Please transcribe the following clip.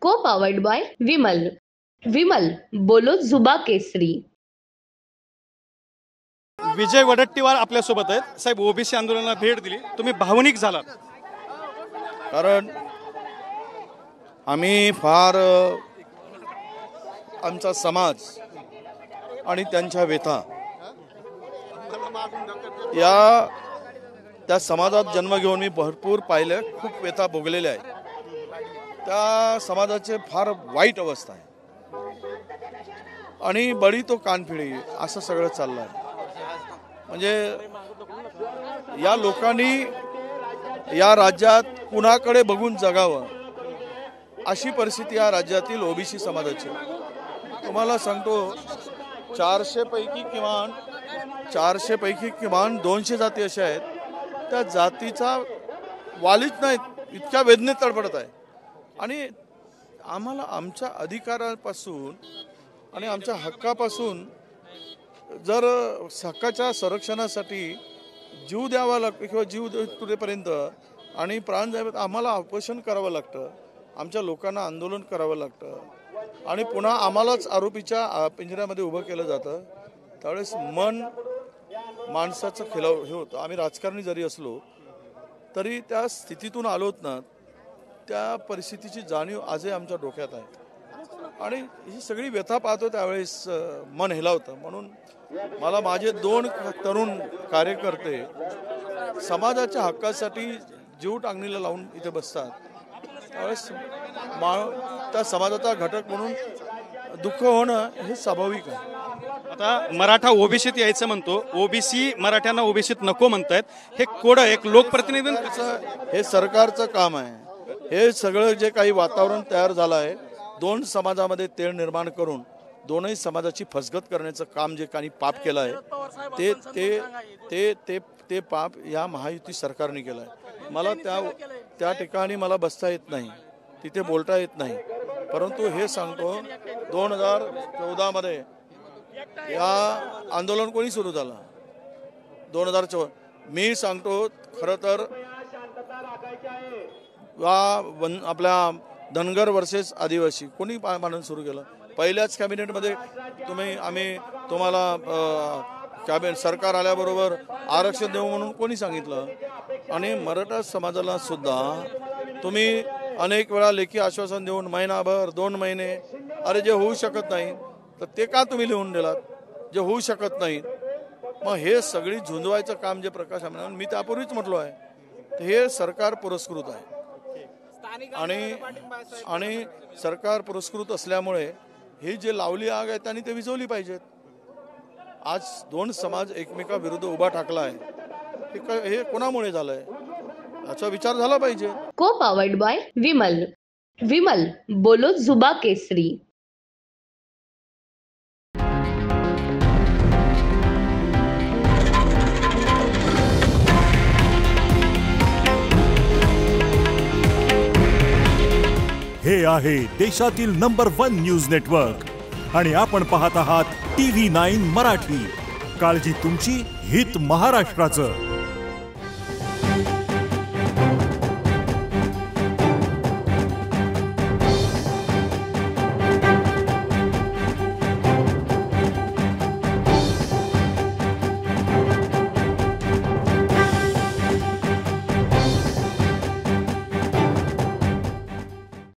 को powered by Vimal. Vimal बोलो जुबा केसरी. विजय वडट्टीवार आपल्यासोबत आहेत. साहेब, ओबीसी आंदोलनाला भेट दिली, तुम्ही भावनिक झालात. कारण आम्ही फार आमचा समाज आणि त्यांच्या व्यथा या त्या समाजात जन्म घेऊन मी भरपूर पाहिले, खूप व्यथा भोगलेल्या आहेत. त्या समाजाचे फार वाईट अवस्था आहे आणि बळी तो कानफिडी असं सगळं चाललं आहे. म्हणजे या लोकांनी या राज्यात कुणाकडे बघून जगावं अशी परिस्थिती या राज्यातील ओबीसी समाजाची. तुम्हाला सांगतो 400 पैकी किमान 200 जाती अशा आहेत त्या जातीचा वालीच नाहीत, इतक्या वेदनेत तडफडत आहे. आणि आम्हाला आमच्या अधिकारापासून आणि आमच्या हक्कापासून जर हक्काच्या संरक्षणासाठी जीव द्यावा लागतो किंवा जीव तुटेपर्यंत आणि प्राण जावे आम्हाला उपोषण करावं लागतं, आमच्या लोकांना आंदोलन करावं लागतं आणि पुन्हा आम्हालाच आरोपीच्या पिंजऱ्यामध्ये उभं केलं जातं. त्यावेळेस मन माणसाचं खिलाव हे होतं. आम्ही राजकारणी जरी असलो तरी त्या स्थितीतून आलोत ना, त्या परिस्थितीची जाणीव आजही आमच्या डोक्यात आहे आणि ही सगळी व्यथा पाहतो त्यावेळेस मन हेलावतं. म्हणून मला माझे 2 तरुण कार्यकर्ते समाजाच्या हक्कासाठी जीव टांगणीला लावून इथे बसतात. त्यावेळेस त्या समाजाचा घटक म्हणून दुःख होणं हे स्वाभाविक आहे. आता मराठा ओबीसीत यायचं म्हणतो, ओबीसी मराठ्यांना ओबीसीत नको म्हणतायत. हे कोडं एक लोकप्रतिनिधी हे सरकारचं काम आहे. हे सगळं जे काही वातावरण तयार झालं आहे 2 समाजामध्ये तेढ निर्माण करून दोनही समाजाची फसगत करण्याचं काम जे काही पाप केलं आहे ते ते ते ते ते पाप या महायुती सरकारने केलं आहे. मला त्या ठिकाणी मला बसता येत नाही, तिथे बोलता येत नाही, परंतु हे सांगतो 2014 या आंदोलन कोणी सुरू झालं 2014. मी सांगतो खरं तर आपल्या धनगर वर्सेस आदिवासी कोणी मांडून सुरू केलं. पहिल्याच कॅबिनेटमध्ये आम्ही तुम्हाला कॅबिनेट सरकार आल्याबरोबर आरक्षण देऊ म्हणून कोणी सांगितलं. आणि मराठा समाजाला सुद्धा तुम्ही अनेक वेळा लेखी आश्वासन देऊन महिनाभर 2 महिने अरे जे होऊ शकत नाही तर ते का तुम्ही लिहून दिलात, जे होऊ शकत नाही. मग हे सगळी झुंजवायचं काम जे प्रकाश आंबेडकर मी त्यापूर्वीच म्हटलो आहे हे सरकार पुरस्कृत आहे आणि सरकार पुरस्कृत असल्यामुळे ही जे लावली आग आहे त्यांनी ते विझवली पाहिजेत. आज 2 समाज एकमेकाविरुद्ध उभा टाकला आहे, हे कोणामुळे झालंय याचा विचार झाला पाहिजे. को पावर्ड बाय विमल. विमल बोलो जुबा केसरी. हे आहे देशातील नंबर 1 न्यूज नेटवर्क आणि आपण पाहत आहात TV9 मराठी. काळजी तुमची, हित महाराष्ट्राचं.